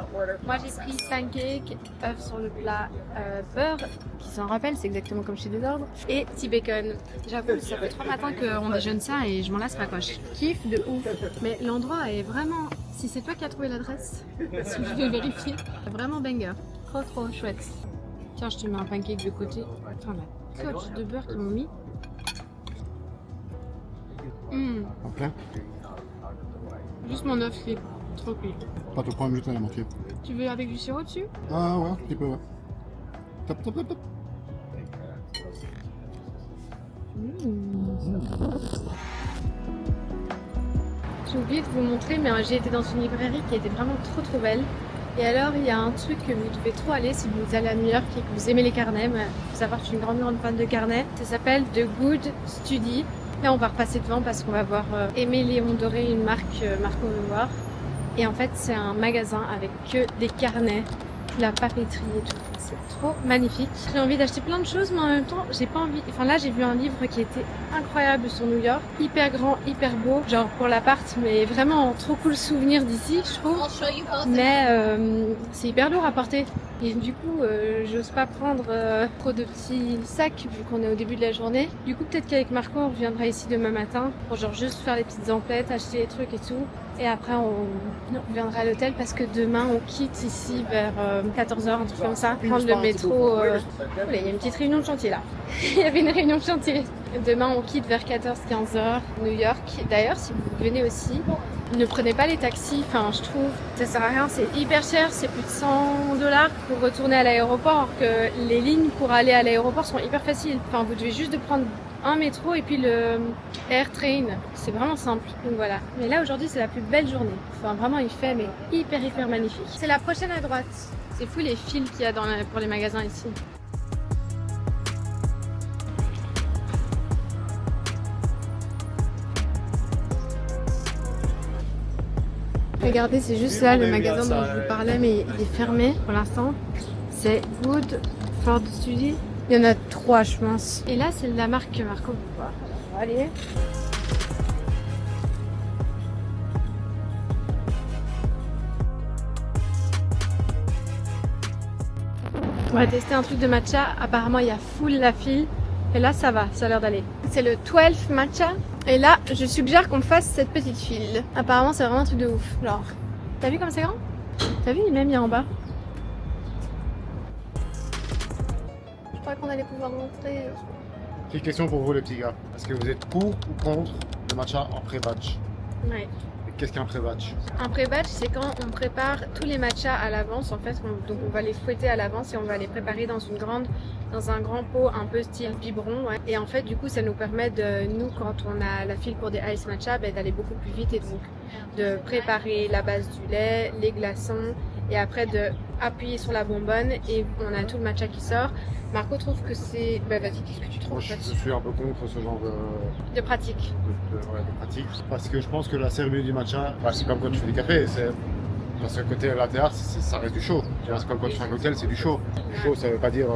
Moi j'ai pris pancake, œuf sur le plat, beurre, qui s'en rappelle, c'est exactement comme chez Desordres, et petit bacon. J'avoue, ça fait 3 matins qu'on déjeune ça et je m'en lasse pas quoi. Je kiffe de ouf. Mais l'endroit est vraiment. Si c'est toi qui as trouvé l'adresse, parce que je vais vérifier. Vraiment banger. Trop chouette. Tiens, je te mets un pancake de côté. Enfin, la coche de beurre qu'ils m'ont mis. En plein. Juste mon œuf qui est trop cuit. Pas te prendre juste à la moitié. Tu veux avec du sirop dessus? Ah ouais, un petit peu, ouais. Top, top, top, top. J'ai oublié de vous montrer, mais j'ai été dans une librairie qui était vraiment trop belle. Et alors, il y a un truc que vous devez trop aller si vous allez à New York et que vous aimez les carnets. Il faut savoir que je suis une grande fan de carnets. Ça s'appelle The Good Study. Là, on va repasser devant parce qu'on va voir Aimé Léon Doré, une marque Marco Mémoire. Et en fait, c'est un magasin avec que des carnets, la papeterie et tout. C'est trop magnifique. J'ai envie d'acheter plein de choses, mais en même temps, j'ai pas envie. Enfin là, j'ai vu un livre qui était incroyable sur New York, hyper grand, hyper beau, genre pour l'appart, mais vraiment trop cool souvenir d'ici, je trouve. Mais c'est hyper lourd à porter. Et du coup, j'ose pas prendre trop de petits sacs vu qu'on est au début de la journée. Du coup, peut-être qu'avec Marco, on reviendra ici demain matin pour genre juste faire les petites emplettes, acheter les trucs et tout. Et après, on reviendra à l'hôtel parce que demain, on quitte ici vers 14h, un truc comme ça. Prendre le métro. Oula, il y a une petite réunion de chantier là. Il y avait une réunion de chantier. Demain, on quitte vers 14-15h New York. D'ailleurs, si vous venez aussi, ne prenez pas les taxis. Enfin, je trouve ça sert à rien. C'est hyper cher. C'est plus de $100 pour retourner à l'aéroport. Alors que les lignes pour aller à l'aéroport sont hyper faciles. Enfin, vous devez juste de prendre un métro et puis le AirTrain. C'est vraiment simple. Donc voilà. Mais là, aujourd'hui, c'est la plus belle journée. Enfin, vraiment, il fait mais hyper magnifique. C'est la prochaine à droite. C'est fou les fils qu'il y a pour les magasins ici. Regardez, c'est juste là le magasin dont je vous parlais, mais il est fermé pour l'instant. C'est Woodford Study. Il y en a 3, je pense. Et là, c'est la marque Marco. Allez. On va tester un truc de matcha. Apparemment, il y a full la file. Et là, ça va, ça a l'air d'aller. C'est le 12 matcha. Et là, je suggère qu'on fasse cette petite file. Apparemment, c'est vraiment un truc de ouf. Genre, t'as vu comme c'est grand? T'as vu, il m'a mis en bas. Je crois qu'on allait pouvoir montrer. Petite question pour vous les petits gars. Est-ce que vous êtes pour ou contre le matcha en pré-batch? Ouais. Qu'est-ce qu'un pré-batch? Un pré-batch, c'est quand on prépare tous les matchas à l'avance. En fait, donc on va les fouetter à l'avance et on va les préparer dans un grand pot un peu style biberon. Ouais. Et en fait, du coup, ça nous permet de, nous, quand on a la file pour des ice matcha, d'aller beaucoup plus vite et donc de préparer la base du lait, les glaçons et après de appuyer sur la bonbonne et on a tout le matcha qui sort. Marco trouve que c'est... Bah vas-y, qu'est-ce que tu trouves? Moi, je suis un peu contre ce genre de pratique. de pratique. Parce que je pense que la cérémonie du matcha, c'est comme quand tu fais du café. Parce que côté latte art, ça reste du chaud. C'est comme quand tu fais un cocktail, c'est du chaud. Du chaud, ça veut pas dire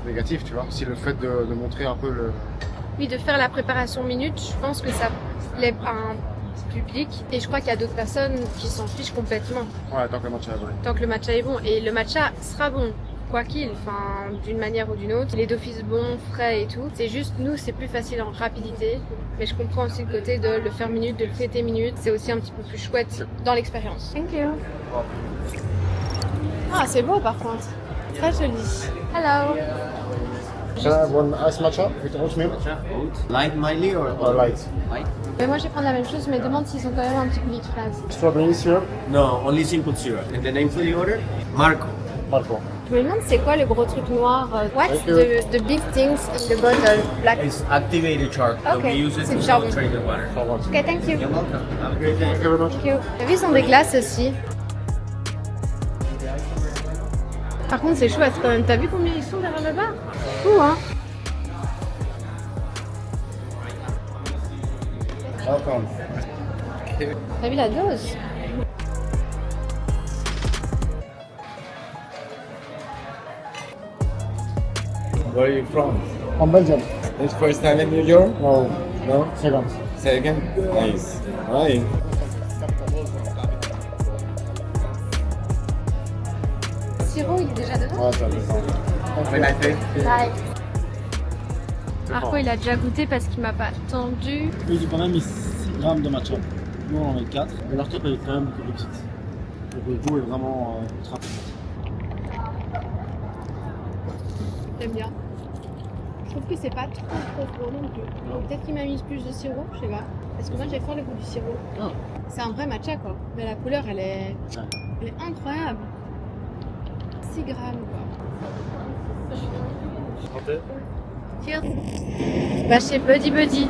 négatif, tu vois. Si le fait de montrer un peu le... Oui, de faire la préparation minute, je pense que ça plaît à un public. Et je crois qu'il y a d'autres personnes qui s'en fichent complètement. Ouais, tant que le matcha est bon. Tant que le matcha est bon. Et le matcha sera bon. quoi qu'il, enfin d'une manière ou d'une autre. Il est d'office bon, frais et tout. C'est juste nous c'est plus facile en rapidité, mais je comprends aussi le côté de le faire minute, de le fêter minute. C'est aussi un petit peu plus chouette dans l'expérience. Thank you. Ah c'est beau par contre, très joli. Hello. Can I have one ice matcha with oat milk? Light mildly or Light. light? Mais moi je vais prendre la même chose, mais demande s'ils ont quand même un petit coulis de fraise. Strawberry syrup? No, only simple syrup. And the name for the order? Marco. Marco. Je me demande c'est quoi le gros truc noir. What's the big things in the bottle? Black. It's activated charcoal. So Okay. we use it C'est to du charbon. filtrate the water. Ok, thank you. You're welcome. Have a great day. Thank you very much. Thank you. T'as vu, ils ont des glaces aussi. Par contre, c'est chouette quand même. T'as vu combien ils sont derrière le bar? Fou, hein? Welcome. T'as vu la dose? Where are you from? From Belgium. It's first time in New York? No. No? Second. Second? Nice. Hi. Le sirop, il est déjà dedans? Ouais, ça dépend. Have a nice day. Bye. Marco, il a déjà goûté parce qu'il m'a pas attendu. Ils ont quand même mis 6 grammes de matcha. Nous on en met 4. Mais leur top est quand même beaucoup plus petite. Donc le goût est vraiment ultra puissant. J'aime bien. Je trouve que c'est pas trop non plus. Donc, peut-être qu'il m'a mis plus de sirop, je sais pas. Parce que moi j'ai fort le goût du sirop. Ah. C'est un vrai matcha quoi. Mais la couleur elle est incroyable. 6 grammes quoi. Santé. Cheers. Bah chez Buddy Buddy.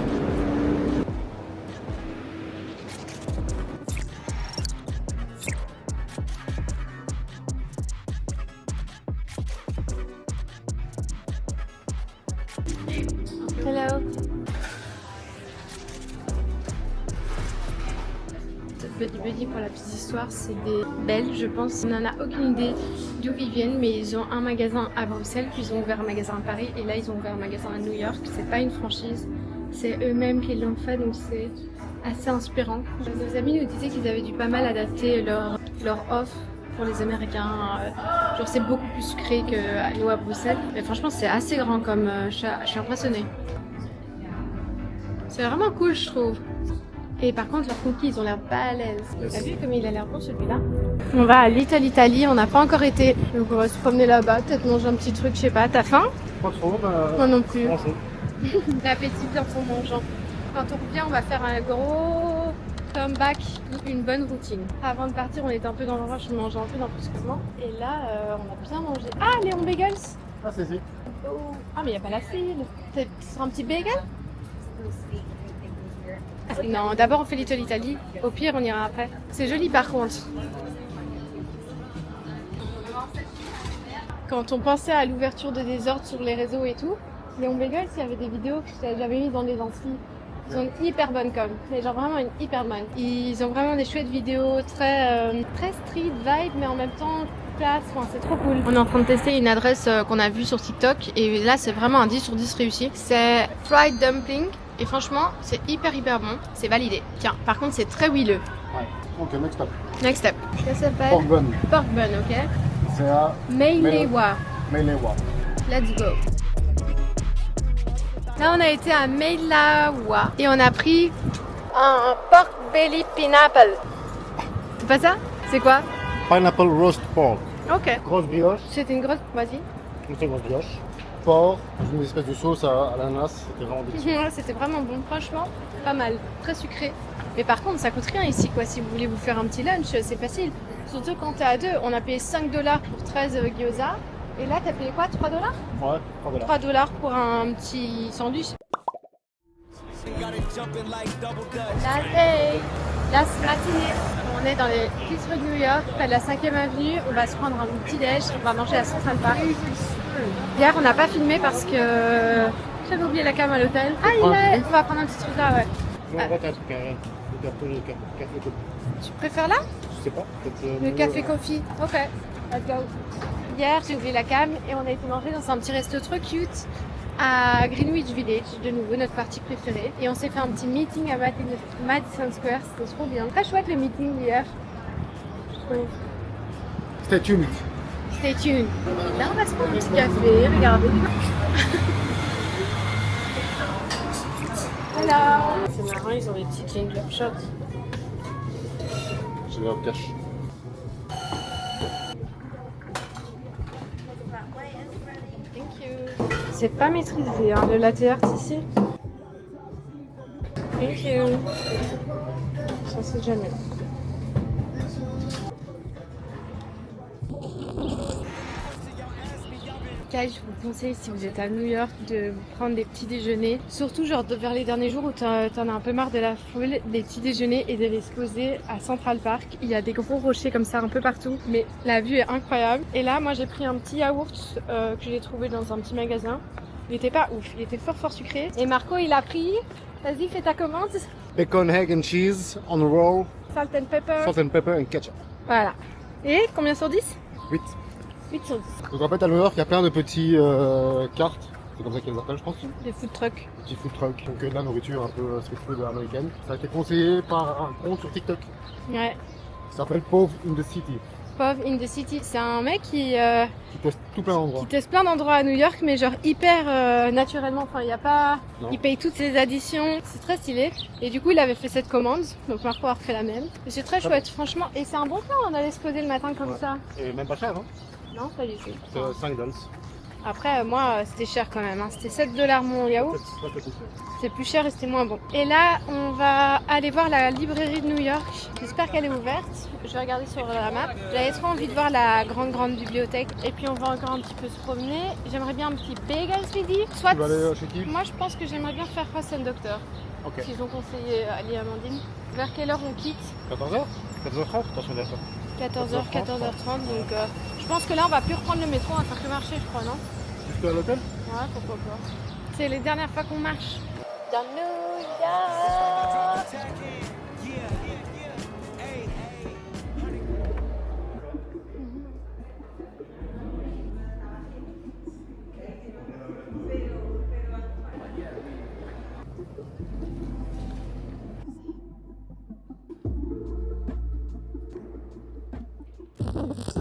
Hello. Buddy Buddy, pour la petite histoire, c'est des Belges, je pense. On n'en a aucune idée d'où ils viennent, mais ils ont un magasin à Bruxelles, puis ils ont ouvert un magasin à Paris, et là ils ont ouvert un magasin à New York. C'est pas une franchise, c'est eux-mêmes qui l'ont fait, donc c'est assez inspirant. Nos amis nous disaient qu'ils avaient dû pas mal adapter leur offre pour les Américains. Genre c'est beaucoup plus sucré que nous à Bruxelles, mais franchement c'est assez grand comme je suis impressionnée. C'est vraiment cool je trouve. Et par contre leurs cookies ils ont l'air balèzes. T'as vu comme il a l'air bon celui-là? On va à Little Italy, on n'a pas encore été. Donc on va se promener là-bas, peut-être manger un petit truc, je sais pas. T'as faim? Pas trop, Moi non plus. Bonjour. L'appétit vient en mangeant. Quand on revient, on va faire un gros comeback, une bonne routine. Avant de partir, on était un peu dans le rush, on mangeait un peu n'importe comment. Et là, on a bien mangé. Ah, Léon Bagels! Ah, c'est ici. Oh. Ah, mais il n'y a pas la file. C'est un petit bagel? Non, d'abord on fait Little Italy. Au pire, on ira après. C'est joli par contre. Quand on pensait à l'ouverture de Désordre sur les réseaux et tout, Léon Bagels, il y avait des vidéos que j'avais mis dans les amplis. Ils ont une hyper bonne com, mais genre vraiment une hyper bonne. Ils ont vraiment des chouettes vidéos, très street vibe, mais en même temps classe, enfin, c'est trop cool. On est en train de tester une adresse qu'on a vue sur TikTok, et là c'est vraiment un 10 sur 10 réussi. C'est Fried Dumpling, et franchement c'est hyper bon, c'est validé. Tiens, par contre c'est très huileux. Ouais. Ok, next step. Next step. Ça s'appelle Pork bun. Pork bun, ok. C'est à Meilewa. Meilewa. Let's go. Là, on a été à Meilewa et on a pris un pork belly pineapple. C'est pas ça? C'est quoi? Pineapple roast pork. Ok. Grosse brioche. C'était une grosse... Vas-y. Une très grosse brioche. Porc, une espèce de sauce à l'ananas. C'était vraiment délicieux. Ouais, c'était vraiment bon. Franchement, pas mal. Très sucré. Mais par contre, ça coûte rien ici, quoi. Si vous voulez vous faire un petit lunch, c'est facile. Surtout quand t'es à deux. On a payé 5$ pour 13 gyoza. Et là, t'as payé quoi? 3$? Ouais, 3$. 3$ pour un petit sandwich. La matinée, on est dans les petites rues de New York, près de la 5e avenue. On va se prendre un petit déj, on va manger à Central Park. Hier, on n'a pas filmé parce que j'avais oublié la cam à l'hôtel. Ah, on va prendre un petit truc là, ouais. Non, on va t'as un truc le café coffee. Tu préfères là? Je sais pas, peut-être. Le café coffee. Ok, let's go. Hier, j'ai oublié la cam et on a été manger dans un petit resto trop cute à Greenwich Village, de nouveau notre partie préférée. Et on s'est fait un petit meeting à Madison Square, c'était trop bien. Très chouette le meeting hier, je trouve. C'était humide. Stay tuned. Là, on va se prendre un petit café, regardez. Voilà. C'est marrant, ils ont des petits ginger shots. J'ai le cash. Thank you. C'est pas maîtrisé, hein, le latte art ici. Thank you. Ça c'est jamais. Je vous conseille, si vous êtes à New York, de prendre des petits déjeuners. Surtout genre vers les derniers jours où t'en as un peu marre de la foule, des petits déjeuners et d'aller se poser à Central Park. Il y a des gros rochers comme ça un peu partout, mais la vue est incroyable. Et là, moi j'ai pris un petit yaourt que j'ai trouvé dans un petit magasin. Il était pas ouf, il était fort sucré. Et Marco, il a pris... Vas-y, fais ta commande. Bacon, egg and cheese on a roll. Salt and pepper. Salt and pepper and ketchup. Voilà. Et combien sur 10 8. 8 sur 10. Donc en fait à New York il y a plein de petits cartes, c'est comme ça qu'ils les appellent je pense. Des food trucks. Petits food trucks, donc de la nourriture un peu street food américaine. Ça a été conseillé par un compte sur TikTok. Ouais. Ça s'appelle Pov in the City. Pov in the City, c'est un mec qui teste tout plein d'endroits. Qui teste plein d'endroits à New York, mais genre hyper naturellement. Enfin, il y a pas. Non. Il paye toutes ses additions. C'est très stylé. Et du coup, il avait fait cette commande. Donc Marco a refait la même. Et c'est très chouette, franchement. Et c'est un bon plan d'aller se poser le matin comme ça. Et même pas cher, hein. Non, pas du tout. C'est $5. Après, moi, c'était cher quand même. Hein. C'était $7 mon yaourt. C'est plus cher et c'était moins bon. Et là, on va aller voir la librairie de New York. J'espère qu'elle est ouverte. Je vais regarder sur la map. J'avais trop envie de voir la grande bibliothèque. Et puis, on va encore un petit peu se promener. J'aimerais bien un petit bagel ce midi. Soit. Tu vas aller chez qui? Moi, je pense que j'aimerais bien faire Fast and Doctor. Ok. Qu'ils ont conseillé Ali et Amandine. Vers quelle heure on quitte? 14h 14h30, attention derrière. 14h, 14h30. Donc, je pense que là, on va plus reprendre le métro. On va faire que marcher, je crois, non? Jusqu'à l'hôtel? Ouais, pourquoi pas. C'est les dernières fois qu'on marche. Dans New York.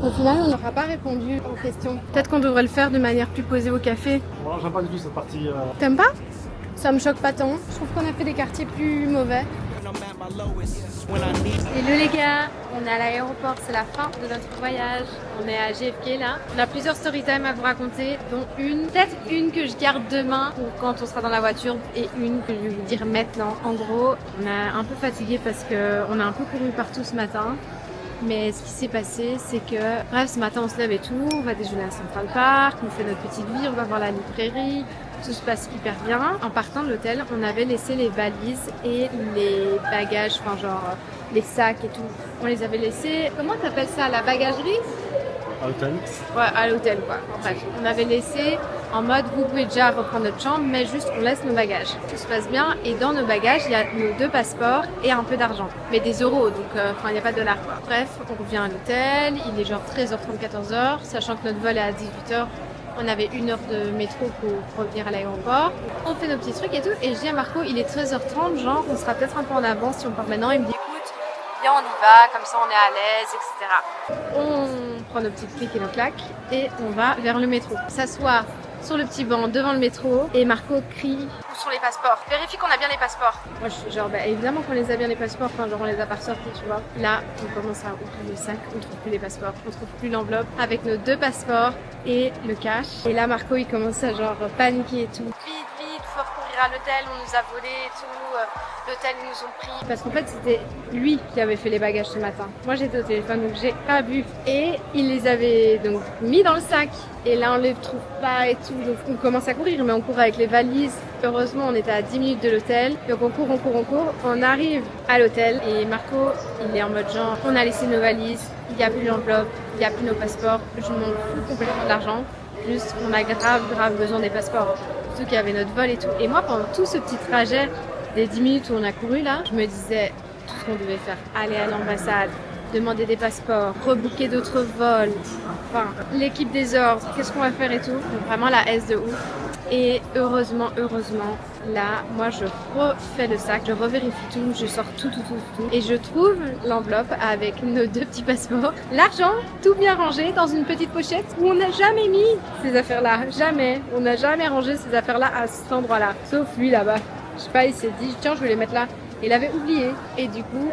Au final, on n'aura pas répondu aux questions. Peut-être qu'on devrait le faire de manière plus posée au café. Moi, j'aime pas du tout cette partie. T'aimes pas? Ça me choque pas tant. Je trouve qu'on a fait des quartiers plus mauvais. Hello les gars, on est à l'aéroport, c'est la fin de notre voyage. On est à JFK là. On a plusieurs story time à vous raconter, dont peut-être une que je garde demain pour quand on sera dans la voiture et une que je vais vous dire maintenant. En gros, on est un peu fatigué parce qu'on a un peu couru partout ce matin. Mais ce qui s'est passé, c'est que, bref, ce matin on se lève et tout, on va déjeuner à Central Park, on fait notre petite vie, on va voir la librairie, tout se passe hyper bien. En partant de l'hôtel, on avait laissé les valises et les bagages, enfin genre les sacs et tout. On les avait laissés, comment t'appelles ça, la bagagerie? À l'hôtel. Ouais, à l'hôtel quoi. Bref, on avait laissé en mode vous pouvez déjà reprendre notre chambre, mais juste on laisse nos bagages. Tout se passe bien et dans nos bagages, il y a nos 2 passeports et un peu d'argent. Mais des euros, donc enfin il n'y a pas de dollars quoi. Bref, on revient à l'hôtel, il est genre 13h30, 14h, sachant que notre vol est à 18h. On avait 1 heure de métro pour revenir à l'aéroport. On fait nos petits trucs et tout. Et je dis à Marco, il est 13h30, genre on sera peut-être un peu en avance si on part maintenant. Il me dit écoute, viens on y va, comme ça on est à l'aise, etc. On prend nos petites clics et nos claques et on va vers le métro. S'asseoir sur le petit banc devant le métro et Marco crie où sont les passeports? Vérifie qu'on a bien les passeports. Moi je suis genre bah évidemment qu'on les a bien les passeports, enfin genre on les a pas ressortis tu vois. Là on commence à ouvrir le sac, on trouve plus les passeports, on trouve plus l'enveloppe avec nos 2 passeports et le cash. Et là Marco il commence à genre paniquer et tout. Vite, faut recourir à l'hôtel, on nous a volé et tout. L'hôtel ils nous ont pris. Parce qu'en fait c'était lui qui avait fait les bagages ce matin. Moi j'étais au téléphone donc j'ai pas vu. Et il les avait donc mis dans le sac. Et là on les trouve pas et tout. Donc on commence à courir mais on court avec les valises. Heureusement on était à 10 minutes de l'hôtel. Donc on court. On arrive à l'hôtel et Marco il est en mode genre on a laissé nos valises. Il n'y a plus l'enveloppe, il n'y a plus nos passeports. Je m'en fous complètement de l'argent. Juste on a grave besoin des passeports. Surtout qu'il y avait notre vol et tout. Et moi pendant tout ce petit trajet des 10 minutes où on a couru là, je me disais tout ce qu'on devait faire, aller à l'ambassade, demander des passeports, rebooker d'autres vols, enfin l'équipe des ordres, qu'est-ce qu'on va faire et tout. Donc vraiment la S de ouf. Et heureusement, là, moi je refais le sac, je revérifie tout, je sors tout. Et je trouve l'enveloppe avec nos 2 petits passeports. L'argent, tout bien rangé dans une petite pochette où on n'a jamais mis ces affaires-là. Jamais. On n'a jamais rangé ces affaires-là à cet endroit-là. Sauf lui là-bas. Je sais pas, il s'est dit, tiens, je vais les mettre là. Et il avait oublié. Et du coup,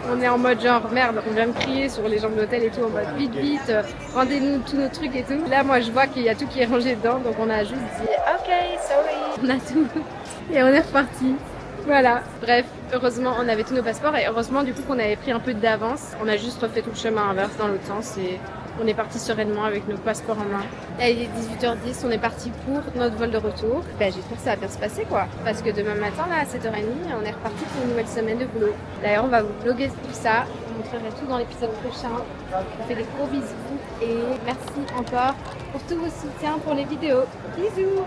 on est en mode genre, merde, on vient me crier sur les gens de l'hôtel et tout, en mode vite, rendez-nous tous nos trucs et tout. Là, moi, je vois qu'il y a tout qui est rangé dedans, donc on a juste dit, ok, sorry, on a tout. Et on est reparti. Voilà. Bref, heureusement, on avait tous nos passeports et heureusement, du coup, qu'on avait pris un peu d'avance. On a juste refait tout le chemin inverse dans l'autre sens et on est parti sereinement avec nos passeports en main. Là, il est 18h10, on est parti pour notre vol de retour. J'espère que ça va bien se passer, quoi. Parce que demain matin, là, à 7h30, on est reparti pour une nouvelle semaine de boulot. D'ailleurs, on va vous vlogger tout ça. Je vous montrerai tout dans l'épisode prochain. On fait des gros bisous et merci encore pour tout vos soutiens pour les vidéos. Bisous!